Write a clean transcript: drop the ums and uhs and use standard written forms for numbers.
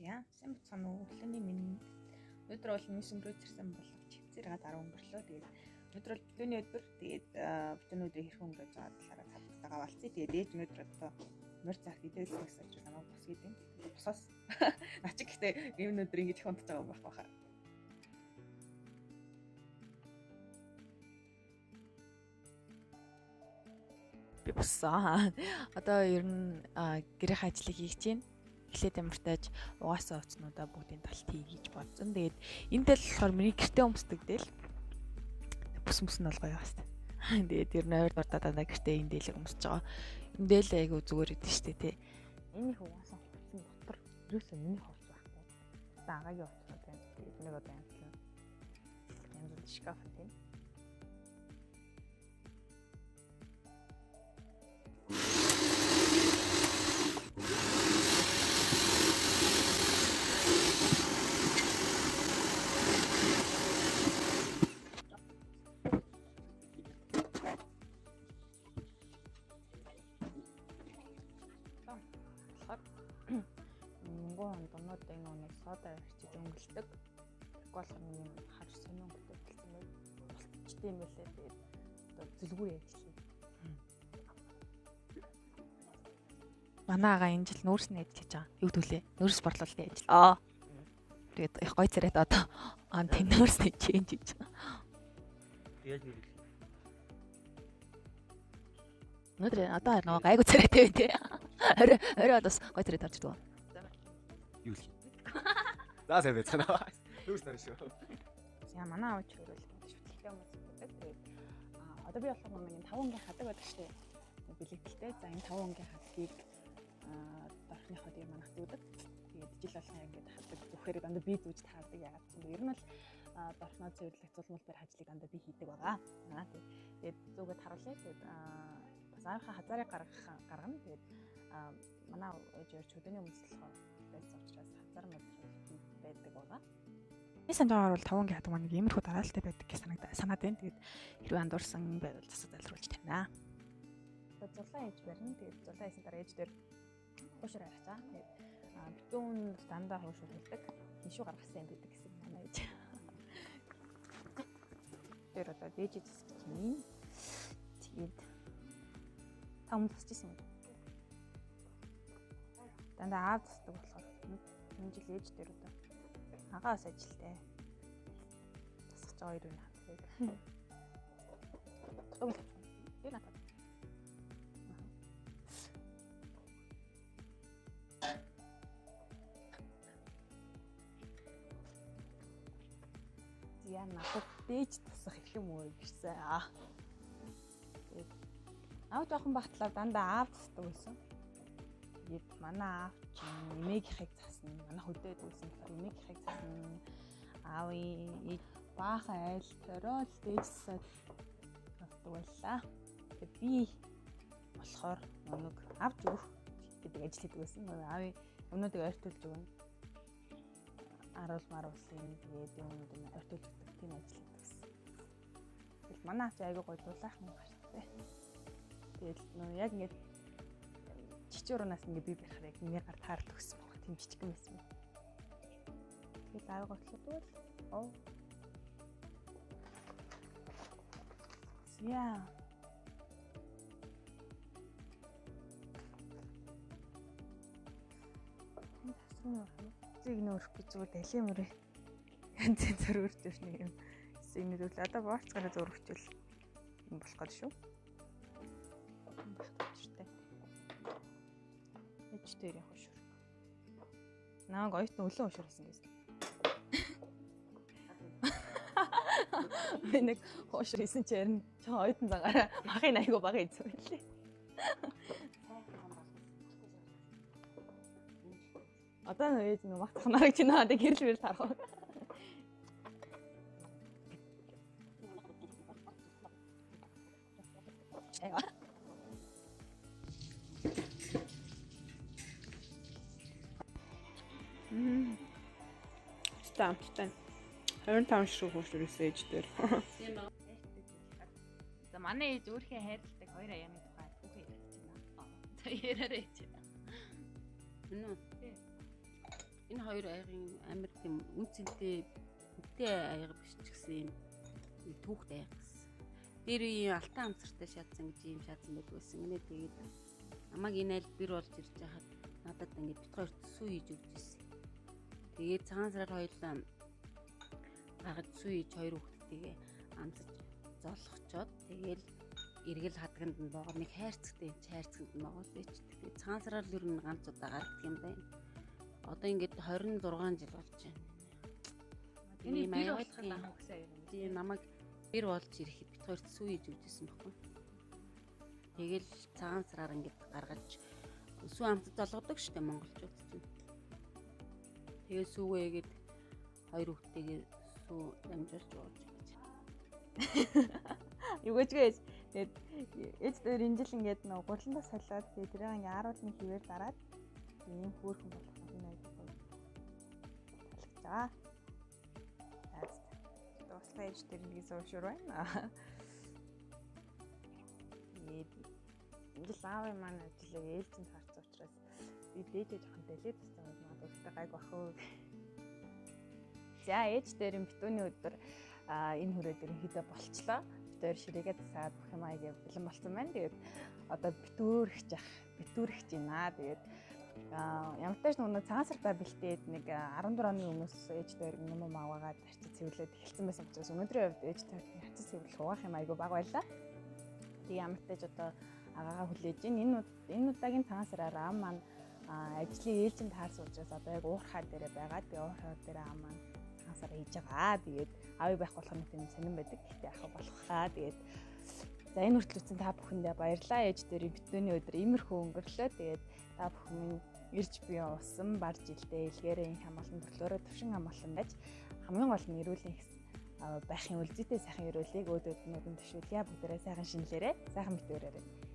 яа. Сайн бацхан уу. Өглөөний минь өнөөдөр бол миний сүмрөө зэрсэн боловч хөвцөргээ дараа өнгөрлөө. Тэгээд өнөөдөр бол битүүний өдөр. Тэгээд битүүний өдрийн хэрхэн өнгөрөөж байгаа талаараа цааталтайгаа болцъё. Тэгээд ээж өнөөдөр одоо морь цаах идэлсэн гэсэн чинь намайг бос гэдэг. Босоос ачиг гэхдээ энэ өдөр ингэж хонтож байгаа байх баха. Би боссон. Одоо ер нь гэрийн ажлыг хийж чинь эхлээд ямартайж угаасаа уцнуудаа бүгдийн талт хийж бодсон. Тэгээд энэ тэл болохоор миний гэртээ өмсдөгдөл. Бүс нь бол гоё баста. Тэгээд ер нь ойр дурдаа дандаа гэртээ энэ дээлийг өмсөж байгаа. Энэ дээл айгу зүгээр идэв штэ тий. Энийг угаасаа хуцсан дотор ерөөсөө миний хувц байхгүй. Одоо агагийн хувцнууд байна. Тэгээд нэг одоо амтлаа. Янз бүр шкаф тийм. Донод энэ нэг сода арчиж өнгөлдөг. Тэгэх болохоор нэг юм хар сонин өнгөтэй болсон байл. Болчтой юм байлээ. Тэгээд одоо зүлгүүр яажлаа. Манай ага энэ жил нүүрс нээж хийж байгаа. Юу төлөө? Нүүрс борлуулалтын ажил. Тэгээд их гой царайд одоо тийм нүүрс нээж хийж байгаа. Яаж нэрэл? Өнөөдөр одоо нөгөө гайгүй царайтай бай тээ. Орой одоос гой царайд орж ирдэг. Юу л. За сайн байцгаана. Нүүрс тань шүү. Яа манай авч хөрөл шүтлэгтэй хүмүүс байдаг. Тэгээд одоо би болохоор нэг 5 өнгийн хадаг байдаг штеп. Бэлэгдэлтэй. За энэ 5 өнгийн хадгийг дорхныхоо дээр манах дүүдэг. Тэгээд жил болгоо ингээд хадаг зөвхөр дандаа би зүүж таадаг яагаад гэвэл ер нь бол дорхноо цэвэрлэх цулмал барь ажлыг дандаа би хийдэг байгаа. Тэгээд зүгээд харуулъя. Тэгээд бас анхаа хазаарыг гаргана. Тэгээд манай ээж өрч хөдөөний өмсөлхөө байсан учраас хазар мэдрэл байдаг байгаа. Би санджаагаар бол 5 өнгийн хадаг маань иймэрхүү дараалалтай байдаг гэж санаад байна. Тэгээд хэрвээ андуурсан байвал засаг залруулж танина. Тэгээд зулаа ээж барина. Тэгээд зулаа хийсэн дараа ээж дээр хуушраа харцаа. Тэгээд битүүн дандаа хуушраа хэлдэг. Тишүү гаргасан юм байдаг гэсэн манай ээж. Тэр одоо дээж засчих чинь. Тэгээд таамд тусчихсан юм. Дандаа аав тусдаг болохоор энэ жил ээж дээр одоо агаас ажилтай. Тасгаж байгаа хоёр нь хатдаг. Тутаг л. Юу надад. Яа надад дээж тусах их юм уу гэсэн. Тэгээд аав жоохон багтлаа дандаа аав тусдаг байсан. Тэгээд манай аав чинь эмээгийнхийг засна. Манай хөдөөд үйсэн болохоор эмээгийнхийг засна. Аавын баахан айл торол дээжсээд авдаг байлаа. Тэгээд би болохоор нэг авч өгөх гэдэг ажил хийдэг байсан. Аавын өмнөдөө ойртуулж өгнө. Аруул маруулын тэгээд юм ойртуулж өгдөг тийм ажил хийдэг байсан. Тэгэл манай аав айгүй гоё дулаахан гартай. Тэгээд нөө яг ингэж чичүүрнаас ингээ би бихаар яг миний гар таард өгсөн баг. Тийм жижиг юм байсан. Тэгээд аав готлоод оо. Яа. Энэ тасрын зэг нөрөх гэж зүгээр далийн мөрөө янз янз өрөвч нэг юм сигнэлүүл одоо борцгаараа зөрөвчүүл юм болох гээд шүү. Ээж дээр хошур. Нааг ойтон өлөө хошур гэсэн гэсэн. Би нэг хошур хийсэн чи ярина. Чи ойтон цагаараа махын айгу бага хийсэн байлээ. Одоо нөө ээж нөө мах тахнарыг чи надад гэрэл тарах. Яа. Стамптай. 25 ширхэг хошур ээж дээр. За манай ээж өөрхөө хайрладаг 2 аяны тухай бүхэн ярьж байна. За яраарэ ээж. Энэ хоёр аягийн амар тийм үнцэнтэй аяга биш ч гэсэн юм түүхт аяга гэсэн. Тэр үеийн алтан амцартай шатсан гэж юм шатсан байдаг байсан. Ингээд тэгээд намайг энэ аль бэр болж ирж байхад надад ингээд бит хоёрт сүү хийж өгч ирсэн. Тэгээд цагаан сараар хоёулаа гаргаж сүү хийж хоёр хүүхдтэйгээ амсаж золгочоод тэгэл эргэл хадганд нь боогоо нэг хайрцагтай хайрцагт нь боогоо бич. Тэгээд цагаан сараар л ер нь ганц удаа гардаг юм байна. Одоо ингээд 26 жил болж байна. Эний бэр болоход анх үгсээ юм. Тийм намайг бэр болж ирэхэд бит хоёрт сүү хийж өгчсэн байхгүй. Тэгэл цагаан сараар ингээд гаргаж сүү амтд золгодог штэ монголчууд чинь. Тэгээ сүүгээгээд хоёр хүүхдтэйгээ сүү дамжуулж ууж гэж. Юу гэж гээд тэгээд ээж дээр энэ жил ингээд нөө гурландаа солиод тэгээд тэрийг ингээд 10 оны хിവэр дараад ийм хөөрхөн болох юм аа гэж таалагдаа. Дуслаа ээж дээр нэг суушур байна. Тэгээд энэ жил аавын маань ажлыг ээлжинд харсан учраас би дээдээ жоохон дэлээд туссан юм аа өөртөө гайг бах уу. За ээж дээр битүүний өдөр энэ хүрээ дээр хідэ болчлоо. Битүүр ширээгээ тасаад бүх юм аяг бэлэн болсон байна. Тэгээд одоо битүүрхэж байна. Тэгээд ямар ч тааш нөгөө цагаан сартаа бэлтээд нэг 14 оны өмнөөс ээж дээр юм аваагаад тарчид цэвэрлээд эхэлсэн байсан учраас өнөөдрийн хувьд ээж дээр хацаа цэвэрлэх угаах юм айгу баг байлаа. Тэгээд ямар ч тааш одоо агаагаа хүлээж ин энэ удаагийн цагаан сараар аав маань ажлыг ээлжинд таарсан учраас одоо яг уурхаа дээрээ байгаа. Тэгээд уурхаа дээр аав маань цагаан сараа хийж байгаа. Тэгээд аав байх болох нь тийм сонирн байдаг. Гэхдээ ах болох хаа. Тэгээд за энэ хүртэл үтсэн та бүхэндээ баярлалаа. Ээж дээр битүүний өдөр иймэрхүү өнгөрлөө. Тэгээд та бүхэн ирж буй усан бар жилдээ илгээрээ хамгаалсан төрлөөрөө төвшин хамгаалсан байж хамгийн гол нь эрүүлийн байхын үлзийтэй сайхан эрүүлийг өөдөөд нь төшүүлье. Бүгдээрээ сайхан шинэлээрээ сайхан битүүрээрээ